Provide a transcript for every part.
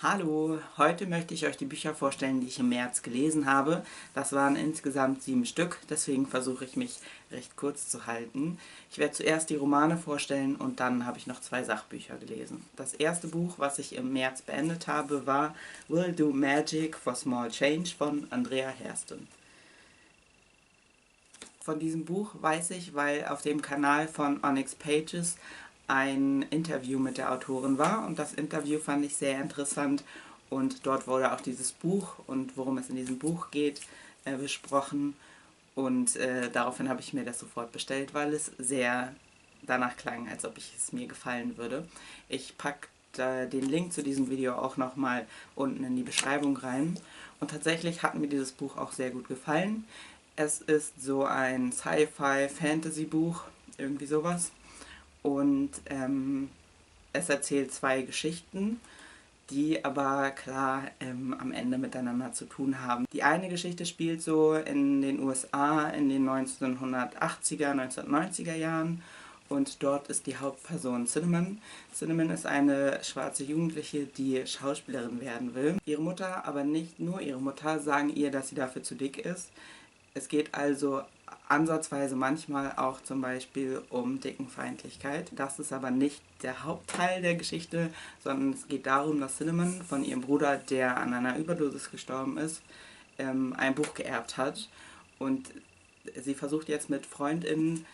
Hallo, heute möchte ich euch die Bücher vorstellen, die ich im März gelesen habe. Das waren insgesamt 7 Stück, deswegen versuche ich mich recht kurz zu halten. Ich werde zuerst die Romane vorstellen und dann habe ich noch 2 Sachbücher gelesen. Das erste Buch, was ich im März beendet habe, war We'll Do Magic for Small Change von Andrea Hairston. Von diesem Buch weiß ich, weil auf dem Kanal von Onyx Pages ein Interview mit der Autorin war und das Interview fand ich sehr interessant und dort wurde auch dieses Buch und worum es in diesem Buch geht besprochen und daraufhin habe ich mir das sofort bestellt, weil es sehr danach klang, als ob es mir gefallen würde. Ich packe den Link zu diesem Video auch nochmal unten in die Beschreibung rein und tatsächlich hat mir dieses Buch auch sehr gut gefallen. Es ist so ein Sci-Fi-Fantasy-Buch, irgendwie sowas. Und es erzählt 2 Geschichten, die aber klar am Ende miteinander zu tun haben. Die eine Geschichte spielt so in den USA in den 1980er, 1990er Jahren und dort ist die Hauptperson Cinnamon. Cinnamon ist eine schwarze Jugendliche, die Schauspielerin werden will. Ihre Mutter, aber nicht nur ihre Mutter, sagen ihr, dass sie dafür zu dick ist. Es geht also ansatzweise manchmal auch zum Beispiel um Dickenfeindlichkeit. Das ist aber nicht der Hauptteil der Geschichte, sondern es geht darum, dass Cinnamon von ihrem Bruder, der an einer Überdosis gestorben ist, ein Buch geerbt hat. Und sie versucht jetzt mit FreundInnen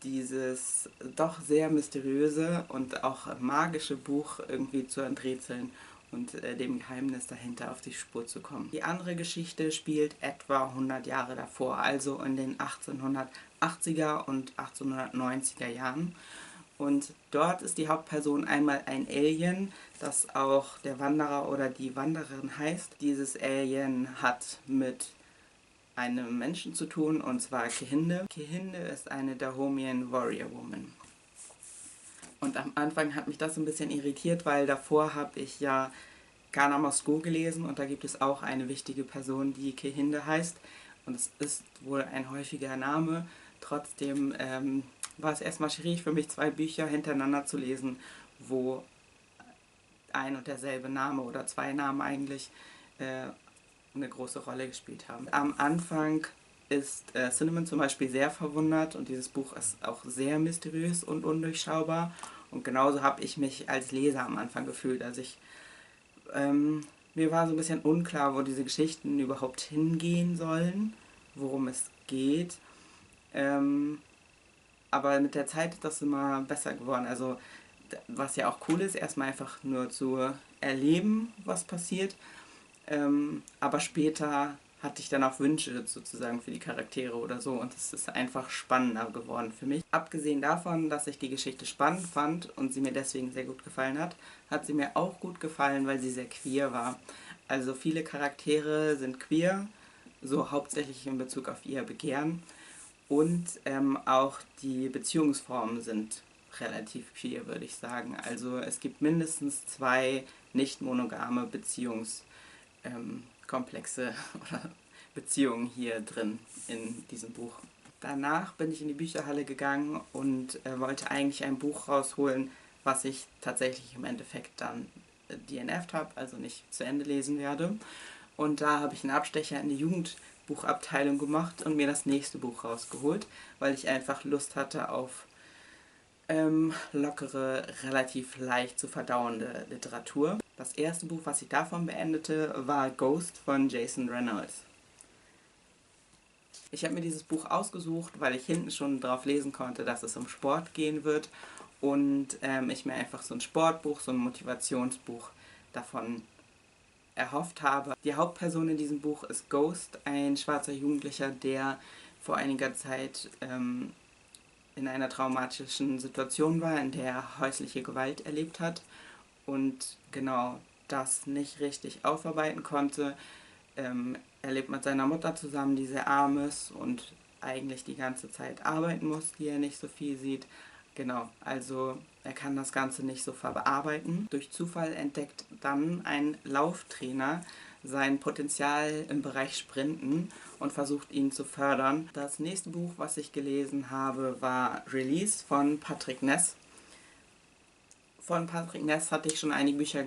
dieses doch sehr mysteriöse und auch magische Buch irgendwie zu enträtseln und dem Geheimnis dahinter auf die Spur zu kommen. Die andere Geschichte spielt etwa 100 Jahre davor, also in den 1880er und 1890er Jahren. Und dort ist die Hauptperson einmal ein Alien, das auch der Wanderer oder die Wandererin heißt. Dieses Alien hat mit einem Menschen zu tun, und zwar Kehinde. Kehinde ist eine Dahomey Warrior Woman. Und am Anfang hat mich das ein bisschen irritiert, weil davor habe ich ja Ghana Moscow gelesen und da gibt es auch eine wichtige Person, die Kehinde heißt. Und es ist wohl ein häufiger Name. Trotzdem war es erstmal schwierig für mich, 2 Bücher hintereinander zu lesen, wo ein und derselbe Name oder 2 Namen eigentlich eine große Rolle gespielt haben. Am Anfang ist Cinnamon zum Beispiel sehr verwundert und dieses Buch ist auch sehr mysteriös und undurchschaubar. Und genauso habe ich mich als Leser am Anfang gefühlt. Also mir war so ein bisschen unklar, wo diese Geschichten überhaupt hingehen sollen, worum es geht. Aber mit der Zeit ist das immer besser geworden. Also was ja auch cool ist, erstmal einfach nur zu erleben, was passiert. Aber später hatte ich dann auch Wünsche sozusagen für die Charaktere oder so und es ist einfach spannender geworden für mich. Abgesehen davon, dass ich die Geschichte spannend fand und sie mir deswegen sehr gut gefallen hat, hat sie mir auch gut gefallen, weil sie sehr queer war. Also viele Charaktere sind queer, so hauptsächlich in Bezug auf ihr Begehren und auch die Beziehungsformen sind relativ queer, würde ich sagen. Also es gibt mindestens 2 nicht monogame Komplexe oder Beziehungen hier drin in diesem Buch. Danach bin ich in die Bücherhalle gegangen und wollte eigentlich ein Buch rausholen, was ich tatsächlich im Endeffekt dann DNF'd habe, also nicht zu Ende lesen werde. Und da habe ich einen Abstecher in die Jugendbuchabteilung gemacht und mir das nächste Buch rausgeholt, weil ich einfach Lust hatte auf lockere, relativ leicht zu verdauende Literatur. Das erste Buch, was ich davon beendete, war Ghost von Jason Reynolds. Ich habe mir dieses Buch ausgesucht, weil ich hinten schon drauf lesen konnte, dass es um Sport gehen wird und ich mir einfach so ein Sportbuch, so ein Motivationsbuch davon erhofft habe. Die Hauptperson in diesem Buch ist Ghost, ein schwarzer Jugendlicher, der vor einiger Zeit in einer traumatischen Situation war, in der er häusliche Gewalt erlebt hat und genau das nicht richtig aufarbeiten konnte. Er lebt mit seiner Mutter zusammen, die sehr arm ist und eigentlich die ganze Zeit arbeiten muss, die er nicht so viel sieht. Genau, also er kann das Ganze nicht so verarbeiten. Durch Zufall entdeckt dann ein Lauftrainer sein Potenzial im Bereich Sprinten und versucht ihn zu fördern. Das nächste Buch, was ich gelesen habe, war Release von Patrick Ness. Von Patrick Ness hatte ich schon einige Bücher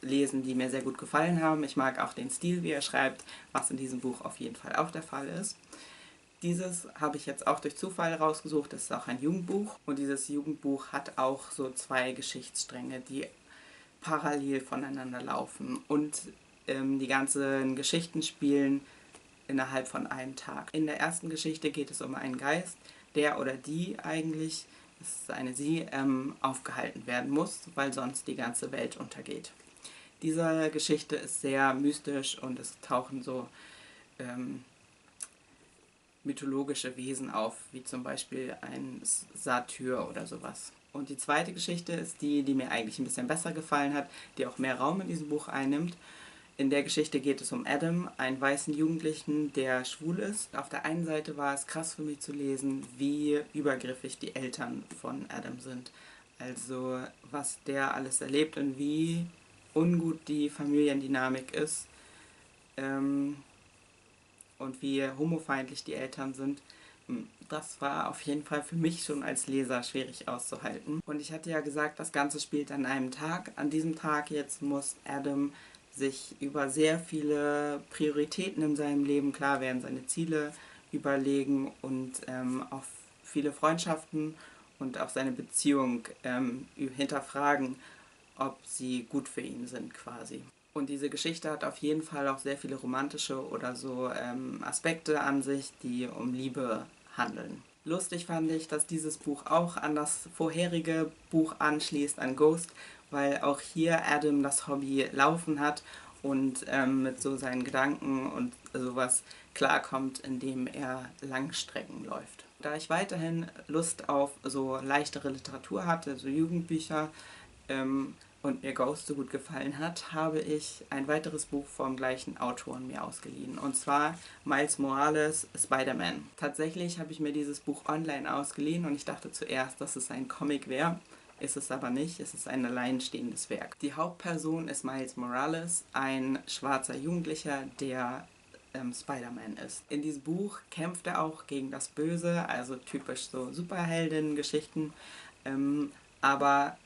lesen, die mir sehr gut gefallen haben. Ich mag auch den Stil, wie er schreibt, was in diesem Buch auf jeden Fall auch der Fall ist. Dieses habe ich jetzt auch durch Zufall rausgesucht, das ist auch ein Jugendbuch und dieses Jugendbuch hat auch so 2 Geschichtsstränge, die parallel voneinander laufen und die ganzen Geschichten spielen innerhalb von einem Tag. In der ersten Geschichte geht es um einen Geist, der oder die eigentlich, es ist eine sie, aufgehalten werden muss, weil sonst die ganze Welt untergeht. Diese Geschichte ist sehr mystisch und es tauchen so mythologische Wesen auf, wie zum Beispiel ein Satyr oder sowas. Und die zweite Geschichte ist die, die mir eigentlich ein bisschen besser gefallen hat, die auch mehr Raum in diesem Buch einnimmt. In der Geschichte geht es um Adam, einen weißen Jugendlichen, der schwul ist. Auf der einen Seite war es krass für mich zu lesen, wie übergriffig die Eltern von Adam sind. Also was der alles erlebt und wie ungut die Familiendynamik ist und wie homofeindlich die Eltern sind. Das war auf jeden Fall für mich schon als Leser schwierig auszuhalten. Und ich hatte ja gesagt, das Ganze spielt an einem Tag. An diesem Tag jetzt muss Adam sich über sehr viele Prioritäten in seinem Leben klar werden, seine Ziele überlegen und auch viele Freundschaften und auch seine Beziehung hinterfragen, ob sie gut für ihn sind quasi. Und diese Geschichte hat auf jeden Fall auch sehr viele romantische oder so Aspekte an sich, die um Liebe handeln. Lustig fand ich, dass dieses Buch auch an das vorherige Buch anschließt, an Ghost, weil auch hier Adam das Hobby Laufen hat und mit so seinen Gedanken und sowas klarkommt, indem er Langstrecken läuft. Da ich weiterhin Lust auf so leichtere Literatur hatte, so Jugendbücher, und mir Ghost so gut gefallen hat, habe ich ein weiteres Buch vom gleichen Autoren mir ausgeliehen. Und zwar Miles Morales Spider-Man. Tatsächlich habe ich mir dieses Buch online ausgeliehen und ich dachte zuerst, dass es ein Comic wäre. Ist es aber nicht, es ist ein alleinstehendes Werk. Die Hauptperson ist Miles Morales, ein schwarzer Jugendlicher, der Spider-Man ist. In diesem Buch kämpft er auch gegen das Böse, also typisch so Superhelden-Geschichten, aber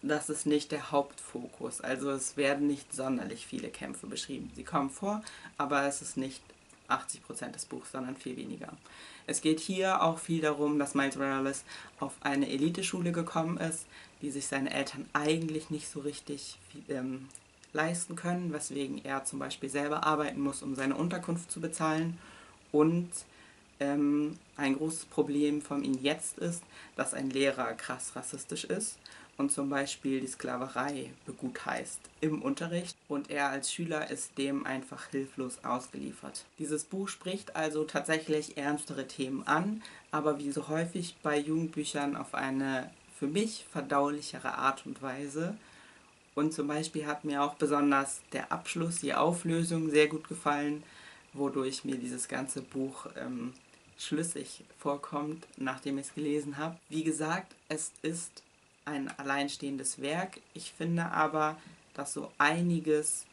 das ist nicht der Hauptfokus. Also es werden nicht sonderlich viele Kämpfe beschrieben. Sie kommen vor, aber es ist nicht 80% des Buchs, sondern viel weniger. Es geht hier auch viel darum, dass Miles Morales auf eine Eliteschule gekommen ist, die sich seine Eltern eigentlich nicht so richtig leisten können, weswegen er zum Beispiel selber arbeiten muss, um seine Unterkunft zu bezahlen. Und ein großes Problem von ihm jetzt ist, dass ein Lehrer krass rassistisch ist und zum Beispiel die Sklaverei begutheißt im Unterricht und er als Schüler ist dem einfach hilflos ausgeliefert. Dieses Buch spricht also tatsächlich ernstere Themen an, aber wie so häufig bei Jugendbüchern auf eine für mich verdaulichere Art und Weise. Und zum Beispiel hat mir auch besonders der Abschluss, die Auflösung sehr gut gefallen, wodurch mir dieses ganze Buch schlüssig vorkommt, nachdem ich es gelesen habe. Wie gesagt, es ist ein alleinstehendes Werk. Ich finde aber, dass so einiges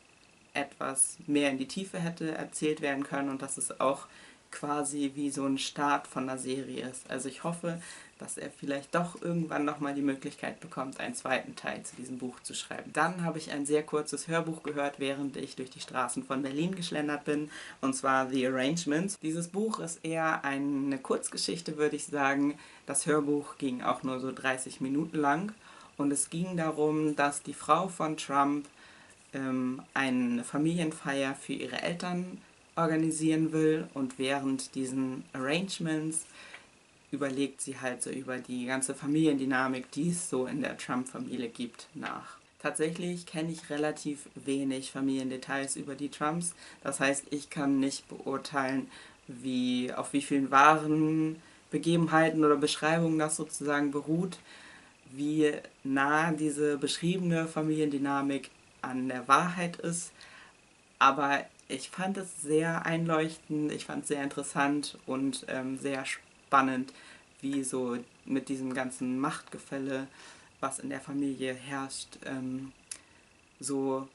etwas mehr in die Tiefe hätte erzählt werden können und dass es auch quasi wie so ein Start von einer Serie ist. Also ich hoffe, dass er vielleicht doch irgendwann nochmal die Möglichkeit bekommt, einen zweiten Teil zu diesem Buch zu schreiben. Dann habe ich ein sehr kurzes Hörbuch gehört, während ich durch die Straßen von Berlin geschlendert bin, und zwar The Arrangements. Dieses Buch ist eher eine Kurzgeschichte, würde ich sagen. Das Hörbuch ging auch nur so 30 Minuten lang und es ging darum, dass die Frau von Trump eine Familienfeier für ihre Eltern organisieren will und während diesen Arrangements überlegt sie halt so über die ganze Familiendynamik, die es so in der Trump-Familie gibt, nach. Tatsächlich kenne ich relativ wenig Familiendetails über die Trumps, das heißt, ich kann nicht beurteilen, auf wie vielen wahren Begebenheiten oder Beschreibungen das sozusagen beruht, wie nah diese beschriebene Familiendynamik an der Wahrheit ist, aber ich fand es sehr einleuchtend, ich fand es sehr interessant und sehr spannend, wie so mit diesem ganzen Machtgefälle, was in der Familie herrscht, so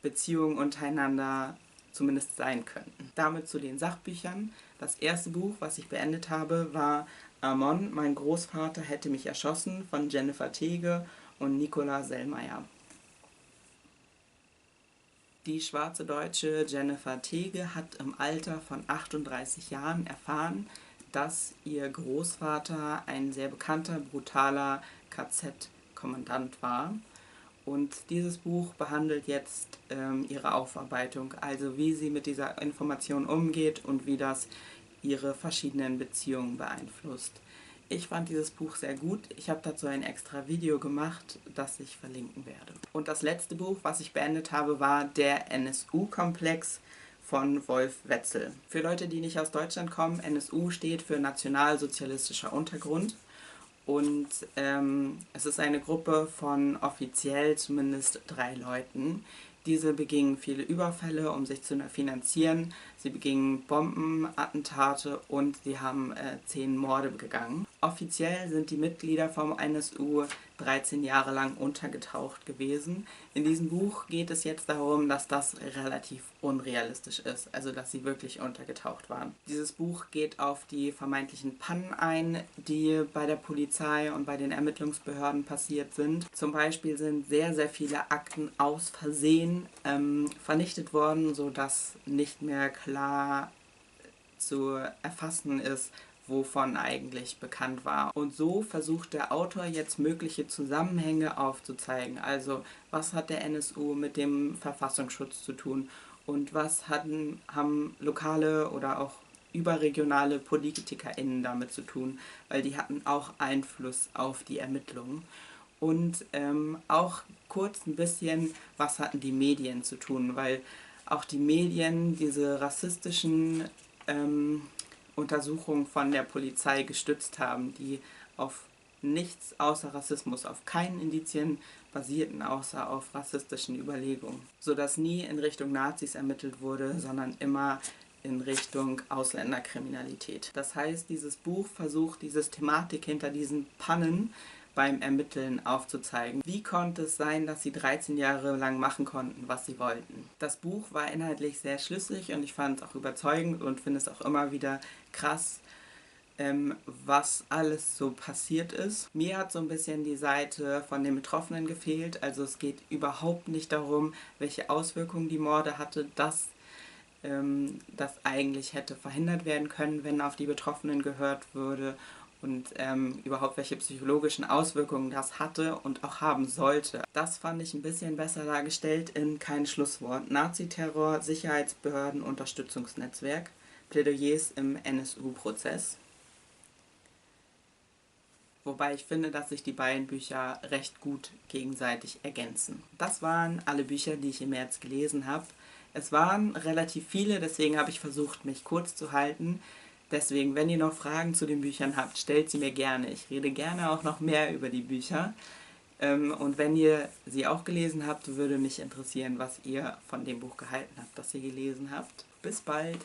Beziehungen untereinander zumindest sein könnten. Damit zu den Sachbüchern. Das erste Buch, was ich beendet habe, war Amon, mein Großvater hätte mich erschossen von Jennifer Tege und Nicola Sellmeier. Die schwarze Deutsche Jennifer Tege hat im Alter von 38 Jahren erfahren, dass ihr Großvater ein sehr bekannter, brutaler KZ-Kommandant war. Und dieses Buch behandelt jetzt ihre Aufarbeitung, also wie sie mit dieser Information umgeht und wie das ihre verschiedenen Beziehungen beeinflusst. Ich fand dieses Buch sehr gut. Ich habe dazu ein extra Video gemacht, das ich verlinken werde. Und das letzte Buch, was ich beendet habe, war Der NSU-Komplex von Wolf Wetzel. Für Leute, die nicht aus Deutschland kommen, NSU steht für Nationalsozialistischer Untergrund. Und es ist eine Gruppe von offiziell zumindest 3 Leuten. Diese begingen viele Überfälle, um sich zu finanzieren. Sie begingen Bombenattentate und sie haben 10 Morde begangen. Offiziell sind die Mitglieder vom NSU 13 Jahre lang untergetaucht gewesen. In diesem Buch geht es jetzt darum, dass das relativ unrealistisch ist, also dass sie wirklich untergetaucht waren. Dieses Buch geht auf die vermeintlichen Pannen ein, die bei der Polizei und bei den Ermittlungsbehörden passiert sind. Zum Beispiel sind sehr, sehr viele Akten aus Versehen vernichtet worden, sodass nicht mehr klar zu erfassen ist, wovon eigentlich bekannt war. Und so versucht der Autor jetzt mögliche Zusammenhänge aufzuzeigen. Also was hat der NSU mit dem Verfassungsschutz zu tun und was haben lokale oder auch überregionale PolitikerInnen damit zu tun, weil die hatten auch Einfluss auf die Ermittlungen. Und auch kurz ein bisschen, was hatten die Medien zu tun, weil auch die Medien diese rassistischen Untersuchungen von der Polizei gestützt haben, die auf nichts außer Rassismus, auf keinen Indizien basierten, außer auf rassistischen Überlegungen, sodass nie in Richtung Nazis ermittelt wurde, sondern immer in Richtung Ausländerkriminalität. Das heißt, dieses Buch versucht, die Systematik hinter diesen Pannen beim Ermitteln aufzuzeigen. Wie konnte es sein, dass sie 13 Jahre lang machen konnten, was sie wollten? Das Buch war inhaltlich sehr schlüssig und ich fand es auch überzeugend und finde es auch immer wieder krass, was alles so passiert ist. Mir hat so ein bisschen die Seite von den Betroffenen gefehlt, also es geht überhaupt nicht darum, welche Auswirkungen die Morde hatte, dass das eigentlich hätte verhindert werden können, wenn auf die Betroffenen gehört würde und überhaupt welche psychologischen Auswirkungen das hatte und auch haben sollte. Das fand ich ein bisschen besser dargestellt in Kein Schlusswort. Naziterror, Sicherheitsbehörden, Unterstützungsnetzwerk, Plädoyers im NSU-Prozess. Wobei ich finde, dass sich die beiden Bücher recht gut gegenseitig ergänzen. Das waren alle Bücher, die ich im März gelesen habe. Es waren relativ viele, deswegen habe ich versucht, mich kurz zu halten. Deswegen, wenn ihr noch Fragen zu den Büchern habt, stellt sie mir gerne. Ich rede gerne auch noch mehr über die Bücher. Und wenn ihr sie auch gelesen habt, würde mich interessieren, was ihr von dem Buch gehalten habt, das ihr gelesen habt. Bis bald!